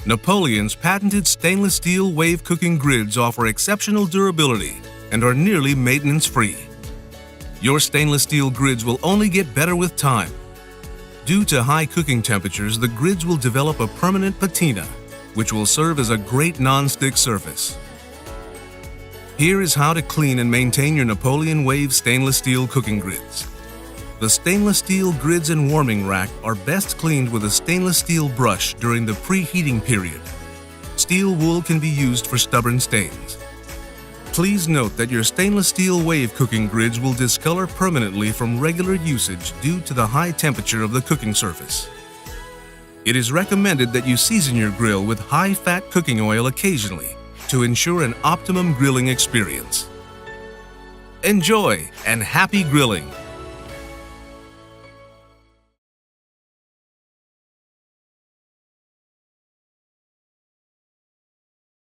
Napoleon's patented stainless steel wave cooking grids offer exceptional durability and are nearly maintenance-free. Your stainless steel grids will only get better with time. Due to high cooking temperatures, the grids will develop a permanent patina, which will serve as a great non-stick surface. Here is how to clean and maintain your Napoleon Wave stainless steel cooking grids. The stainless steel grids and warming rack are best cleaned with a stainless steel brush during the preheating period. Steel wool can be used for stubborn stains. Please note that your stainless steel wave cooking grids will discolor permanently from regular usage due to the high temperature of the cooking surface. It is recommended that you season your grill with high-fat cooking oil occasionally to ensure an optimum grilling experience. Enjoy and happy grilling!